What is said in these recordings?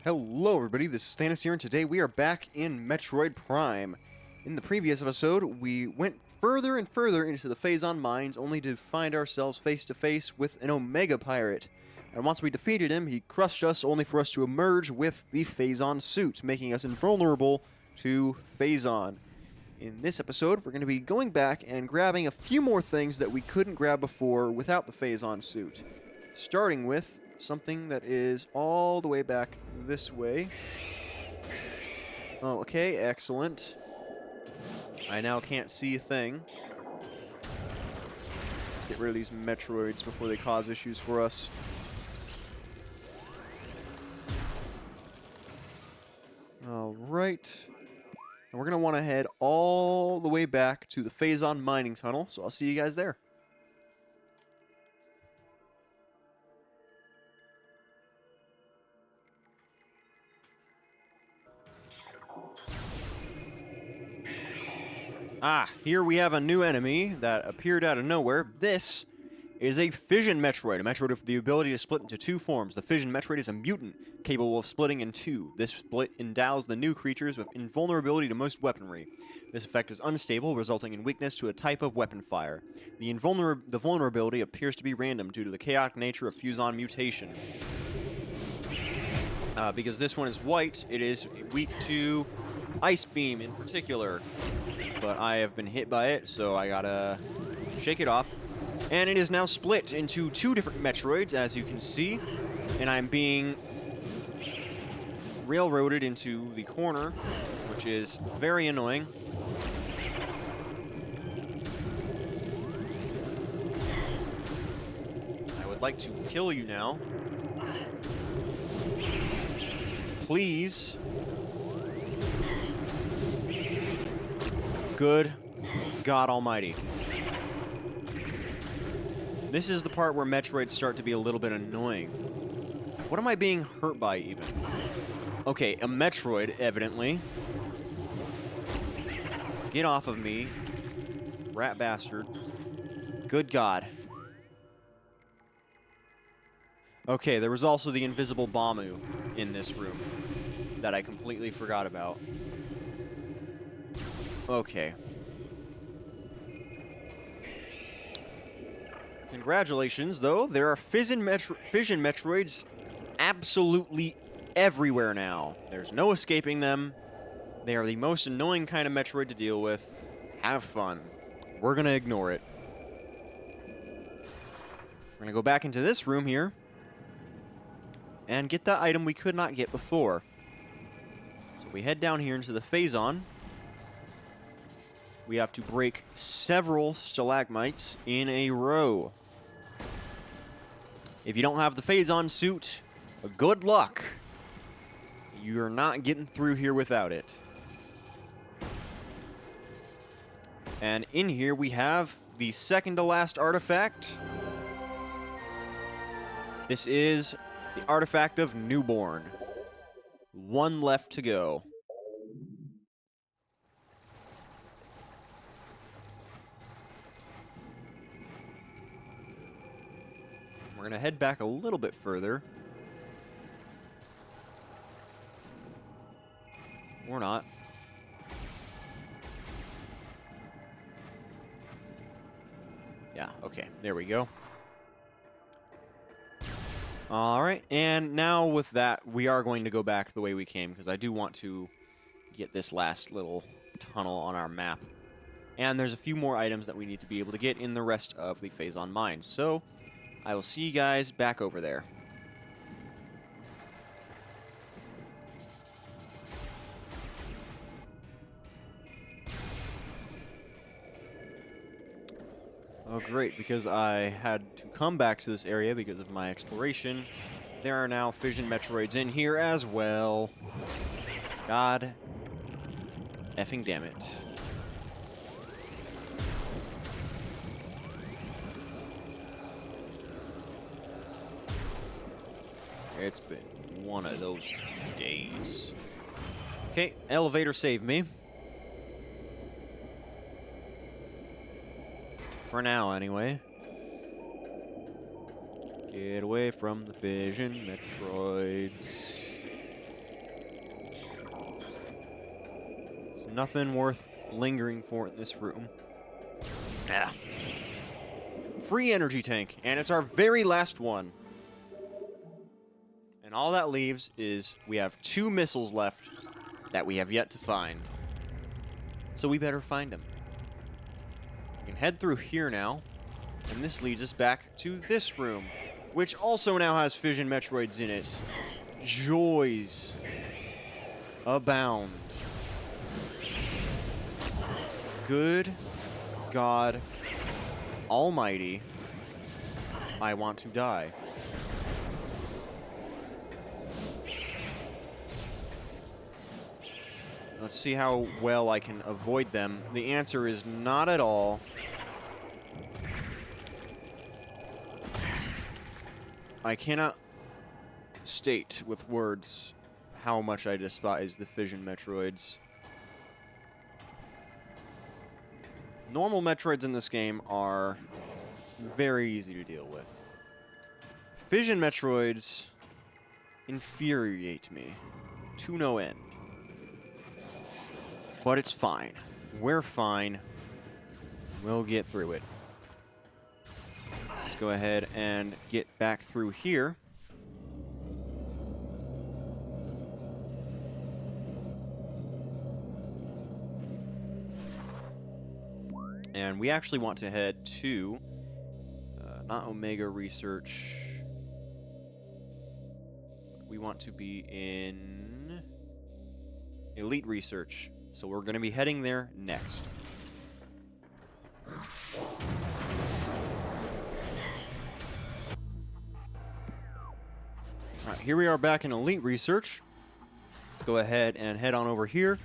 Hello everybody, this is Thannus here, and today we are back in Metroid Prime. In the previous episode, we went further and further into the Phazon Mines, only to find ourselves face to face with an Omega Pirate. And once we defeated him, he crushed us, only for us to emerge with the Phazon suit, making us invulnerable to Phazon. In this episode, we're going to be going back and grabbing a few more things that we couldn't grab before without the Phazon suit. Starting with something that is all the way back this way. Oh, okay, excellent. I now can't see a thing. Let's get rid of these Metroids before they cause issues for us. Alright. And we're going to want to head all the way back to the Phazon mining tunnel, so I'll see you guys there. Ah, here we have a new enemy that appeared out of nowhere. This is a Fission Metroid, a Metroid with the ability to split into two forms. The Fission Metroid is a mutant, capable of splitting in two. This split endows the new creatures with invulnerability to most weaponry. This effect is unstable, resulting in weakness to a type of weapon fire. The vulnerability appears to be random due to the chaotic nature of Phazon mutation. Because this one is white, it is weak to Ice Beam in particular. But I have been hit by it, so I gotta shake it off. And it is now split into two different Metroids, as you can see. And I'm being railroaded into the corner, which is very annoying. I would like to kill you now. Please. Good God Almighty. This is the part where Metroids start to be a little bit annoying. What am I being hurt by, even? Okay, a Metroid, evidently. Get off of me. Rat bastard. Good God. Okay, there was also the invisible Bamu in this room that I completely forgot about. Okay. Congratulations, though. There are Fission Metroids absolutely everywhere now. There's no escaping them. They are the most annoying kind of Metroid to deal with. Have fun. We're going to ignore it. We're going to go back into this room here and get that item we could not get before. So we head down here into the Phazon. We have to break several stalagmites in a row. If you don't have the Phazon suit, good luck. You're not getting through here without it. And in here we have the second to last artifact. This is the artifact of Newborn. One left to go. We're going to head back a little bit further. Or not. Yeah, okay. There we go. Alright, and now with that, we are going to go back the way we came, because I do want to get this last little tunnel on our map. And there's a few more items that we need to be able to get in the rest of the Phazon Mines. So, I will see you guys back over there. Oh, great, because I had to come back to this area because of my exploration. There are now Fission Metroids in here as well. God effing damn it. It's been one of those days. Okay, elevator saved me. For now, anyway. Get away from the Fission Metroids. nothing worth lingering for in this room. Yeah. Free energy tank, and it's our very last one. And all that leaves is we have 2 missiles left that we have yet to find. So we better find them. We can head through here now, and this leads us back to this room, which also now has fission Metroids in it. Joys abound. Good God Almighty, I want to die. Let's see how well I can avoid them. The answer is not at all. I cannot state with words how much I despise the fission Metroids. Normal Metroids in this game are very easy to deal with. Fission Metroids infuriate me to no end. But it's fine. We're fine. We'll get through it. Let's go ahead and get back through here. And we actually want to head to, not Omega Research. We want to be in Elite Research. So we're going to be heading there next. Alright, here we are back in Elite Research. Let's go ahead and head on over here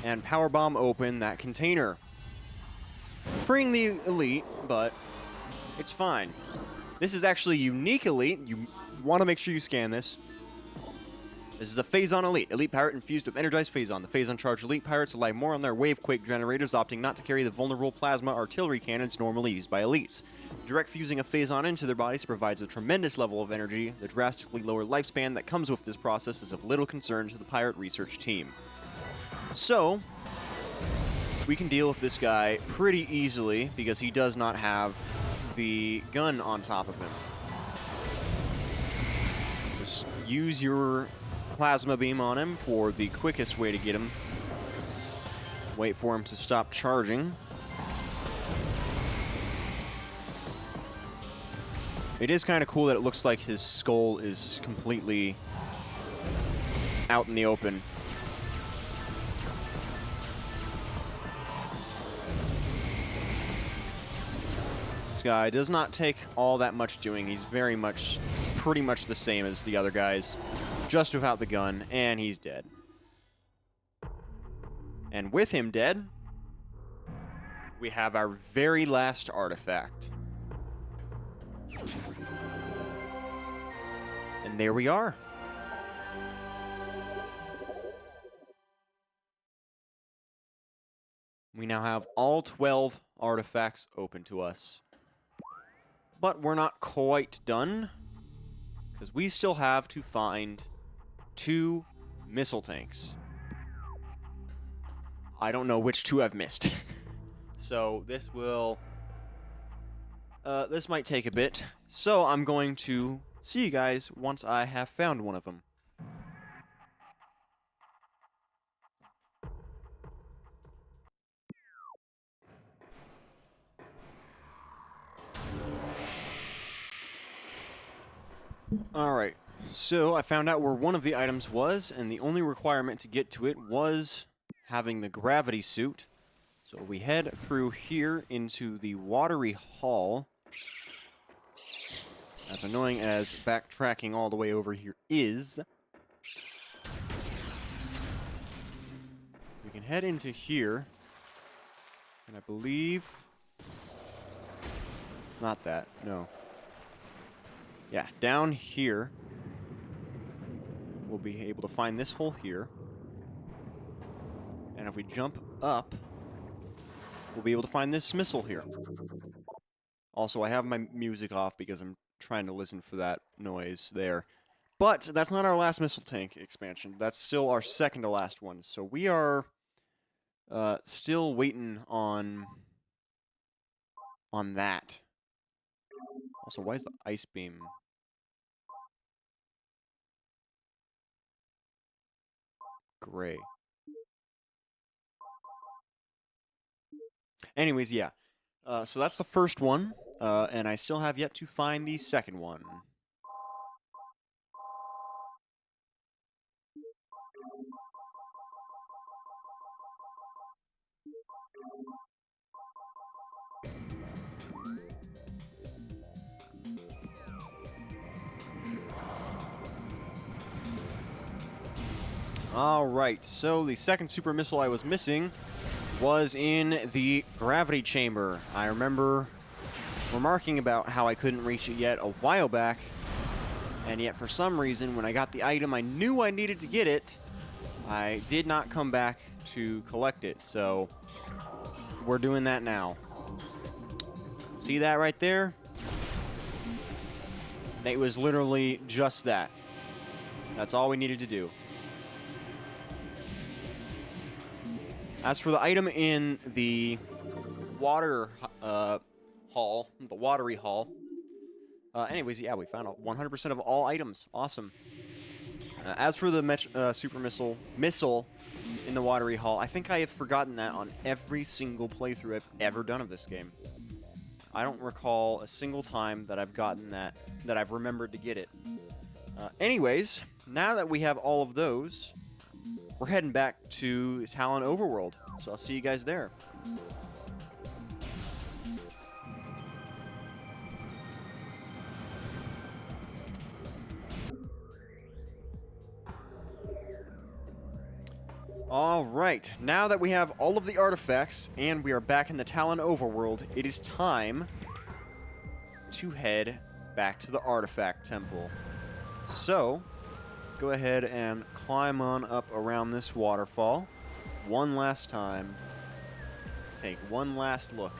and power bomb open that container. Freeing the Elite, but it's fine. This is actually unique Elite. You want to make sure you scan this. This is a Phazon Elite. Elite Pirate infused with energized Phazon. The Phazon-charged Elite Pirates rely more on their Wavequake generators, opting not to carry the vulnerable plasma artillery cannons normally used by Elites. Direct fusing a Phazon into their bodies provides a tremendous level of energy. The drastically lower lifespan that comes with this process is of little concern to the Pirate research team. So, we can deal with this guy pretty easily because he does not have the gun on top of him. Just use your plasma beam on him for the quickest way to get him. Wait for him to stop charging. It is kind of cool that it looks like his skull is completely out in the open. This guy does not take all that much doing. He's pretty much the same as the other guys, just without the gun, and he's dead. And with him dead, we have our very last artifact. And there we are. We now have all 12 artifacts open to us. But we're not quite done, because we still have to find 2 missile tanks. I don't know which 2 I've missed. So this might take a bit. So I'm going to see you guys once I have found one of them. Alright, so I found out where one of the items was, and the only requirement to get to it was having the gravity suit. So we head through here into the watery hall. As annoying as backtracking all the way over here is, we can head into here, and I believe... Not that, no. Yeah, down here, we'll be able to find this hole here. And if we jump up, we'll be able to find this missile here. Also, I have my music off because I'm trying to listen for that noise there. But that's not our last missile tank expansion. That's still our second to last one. So we are Still waiting on that. Also, why is the ice beam? Gray. Anyways, yeah. So that's the first one, and I still have yet to find the second one. Alright, so the second super missile I was missing was in the gravity chamber. I remember remarking about how I couldn't reach it yet a while back, and yet for some reason, when I got the item I knew I needed to get it, I did not come back to collect it, so we're doing that now. See that right there? It was literally just that. That's all we needed to do. As for the item in the water hall, the watery hall, anyways, yeah, we found 100% of all items. Awesome. As for the super missile in the watery hall, I think I have forgotten that on every single playthrough I've ever done of this game. I don't recall a single time that I've gotten that I've remembered to get it. Anyways, now that we have all of those, we're heading back to Talon Overworld, so I'll see you guys there. Alright, now that we have all of the artifacts and we are back in the Talon Overworld, it is time to head back to the Artifact Temple. So, let's go ahead and climb on up around this waterfall one last time. Take one last look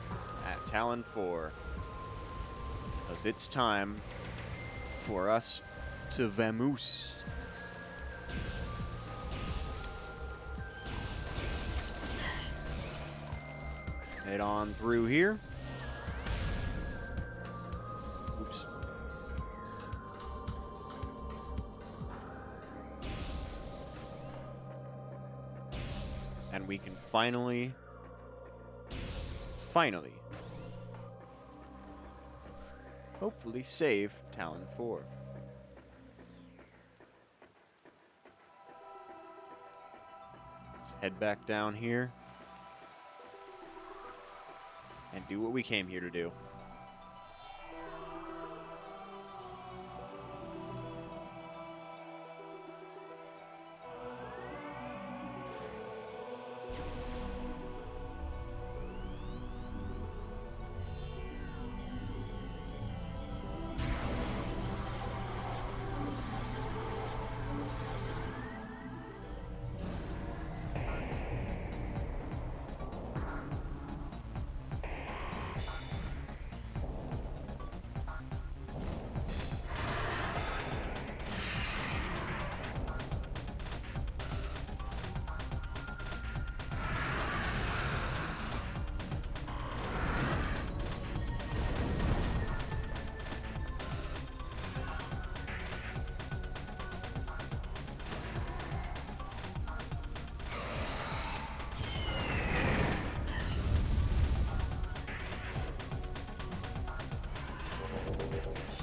at Talon 4. Because it's time for us to vamoose. Head on through here. Oops. And we can finally, hopefully save Talon 4. Let's head back down here and do what we came here to do.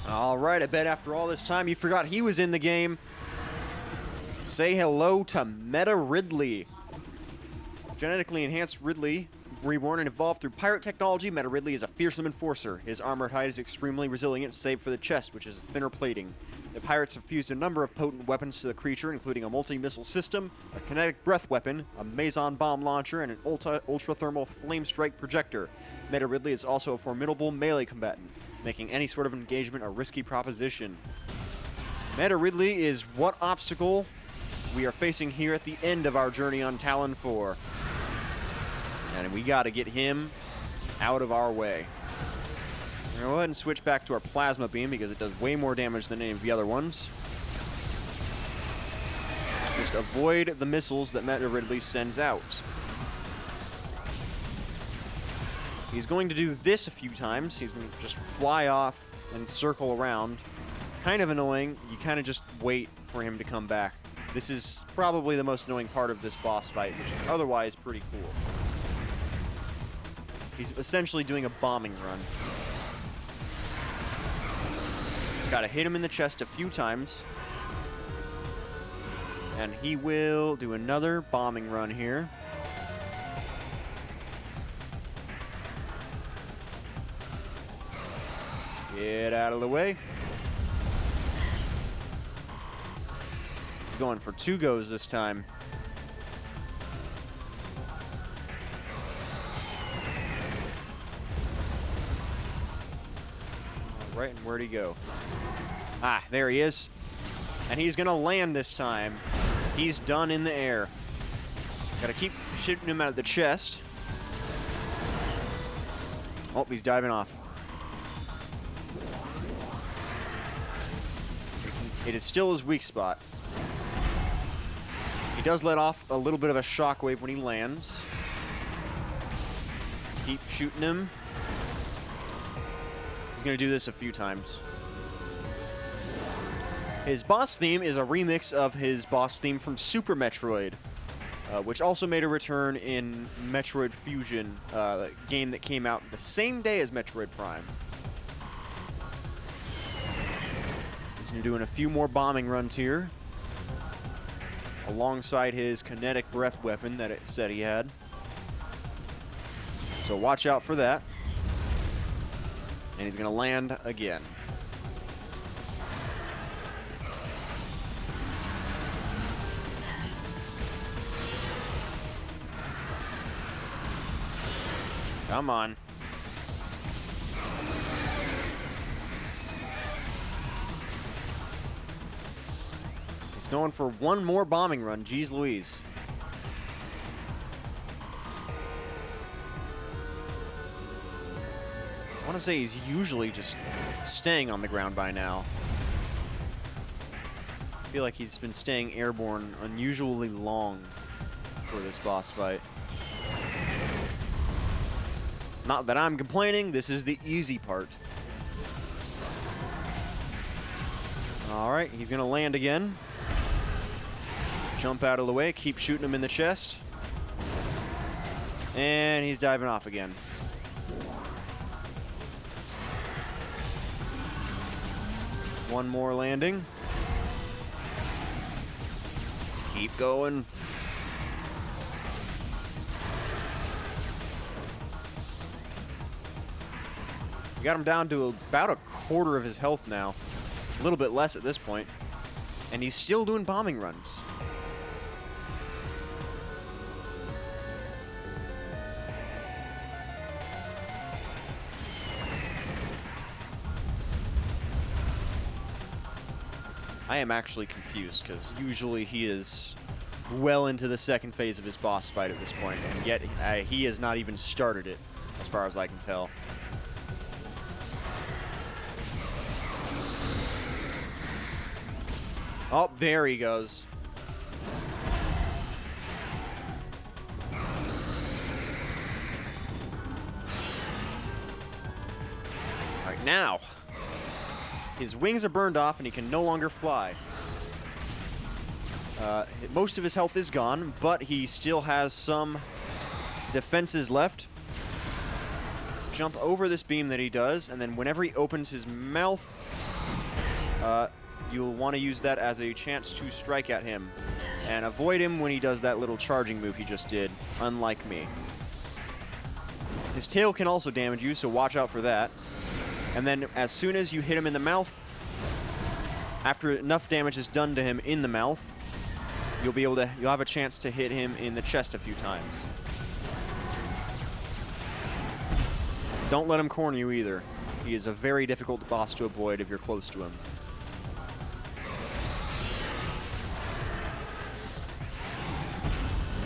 Alright, I bet after all this time you forgot he was in the game. Say hello to Meta Ridley. Genetically enhanced Ridley, reborn and evolved through pirate technology, Meta Ridley is a fearsome enforcer. His armored hide is extremely resilient, save for the chest, which is a thinner plating. The pirates have fused a number of potent weapons to the creature, including a multi-missile system, a kinetic breath weapon, a Maison bomb launcher, and an ultra-thermal flame strike projector. Meta Ridley is also a formidable melee combatant, making any sort of engagement a risky proposition. Meta Ridley is what obstacle we are facing here at the end of our journey on Talon 4. And we gotta get him out of our way. We're gonna go ahead and switch back to our plasma beam because it does way more damage than any of the other ones. Just avoid the missiles that Meta Ridley sends out. He's going to do this a few times. He's going to just fly off and circle around. Kind of annoying. You kind of just wait for him to come back. This is probably the most annoying part of this boss fight, which is otherwise pretty cool. He's essentially doing a bombing run. Just got to hit him in the chest a few times. And he will do another bombing run here. Get out of the way. He's going for 2 goes this time. All right, and where'd he go? Ah, there he is. And he's gonna land this time. He's done in the air. Gotta keep shooting him out of the chest. Oh, he's diving off. It is still his weak spot. He does let off a little bit of a shockwave when he lands. Keep shooting him. He's gonna do this a few times. His boss theme is a remix of his boss theme from Super Metroid, which also made a return in Metroid Fusion, a game that came out the same day as Metroid Prime. He's doing a few more bombing runs here, alongside his kinetic breath weapon that it said he had. So watch out for that. And he's going to land again. Come on. He's going for one more bombing run. Jeez Louise. I want to say he's usually just staying on the ground by now. I feel like he's been staying airborne unusually long for this boss fight. Not that I'm complaining, this is the easy part. Alright, he's gonna land again. Jump out of the way, keep shooting him in the chest. And he's diving off again. One more landing. Keep going. We got him down to about a quarter of his health now. A little bit less at this point. And he's still doing bombing runs. I am actually confused, because usually he is well into the second phase of his boss fight at this point, and yet he has not even started it, as far as I can tell. Oh, there he goes. All right, now. His wings are burned off and he can no longer fly. Most of his health is gone, but he still has some defenses left. Jump over this beam that he does, and then whenever he opens his mouth, you'll want to use that as a chance to strike at him. And avoid him when he does that little charging move he just did, unlike me. His tail can also damage you, so watch out for that. And then as soon as you hit him in the mouth, after enough damage is done to him in the mouth, you'll have a chance to hit him in the chest a few times. Don't let him corner you either. He is a very difficult boss to avoid if you're close to him.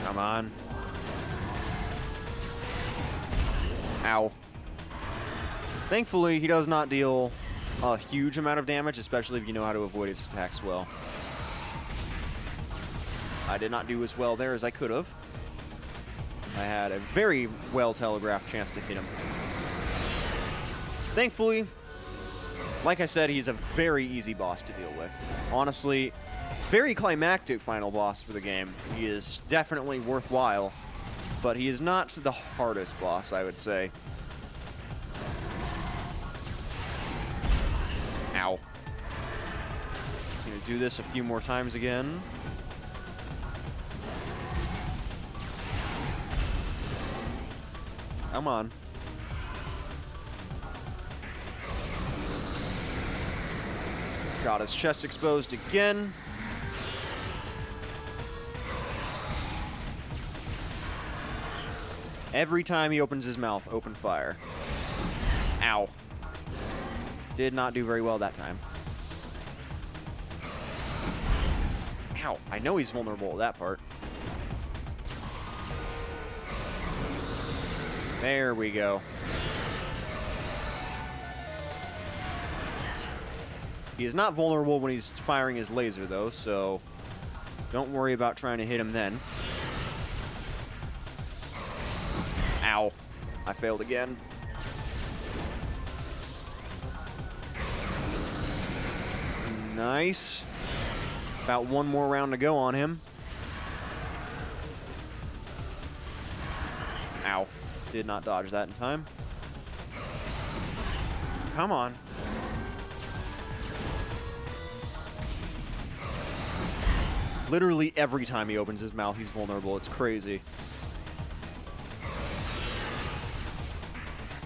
Come on. Ow. Thankfully, he does not deal a huge amount of damage, especially if you know how to avoid his attacks well. I did not do as well there as I could have. I had a very well telegraphed chance to hit him. Thankfully, like I said, he's a very easy boss to deal with. Honestly, very climactic final boss for the game. He is definitely worthwhile, but he is not the hardest boss, I would say. Ow. Just gonna do this a few more times again. Come on. Got his chest exposed again. Every time he opens his mouth, open fire. Ow. Did not do very well that time. Ow. I know he's vulnerable at that part. There we go. He is not vulnerable when he's firing his laser, though, so don't worry about trying to hit him then. Ow. I failed again. Nice. About one more round to go on him. Ow. Did not dodge that in time. Come on. Literally every time he opens his mouth, he's vulnerable. It's crazy.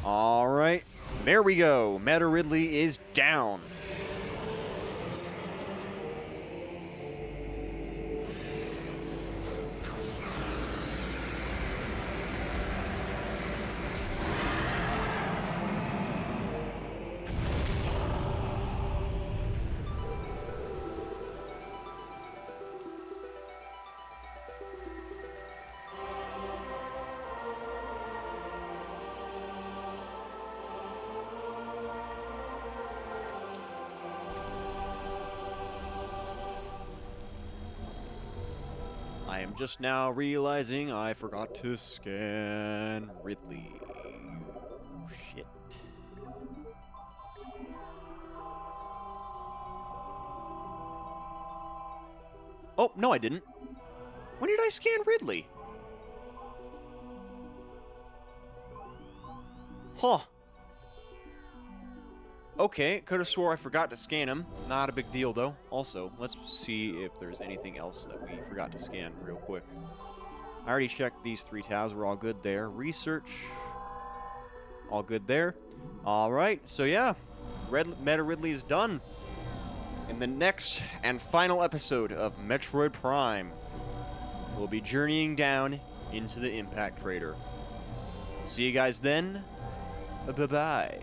All right. There we go. Meta Ridley is down. I am just now realizing I forgot to scan Ridley. Shit. Oh, no I didn't. When did I scan Ridley? Huh. Okay, could have swore I forgot to scan him. Not a big deal, though. Also, let's see if there's anything else that we forgot to scan real quick. I already checked these 3 tabs. We're all good there. Research. All good there. All right, so yeah. Meta Ridley is done. In the next and final episode of Metroid Prime, we'll be journeying down into the impact crater. See you guys then. Bye-bye.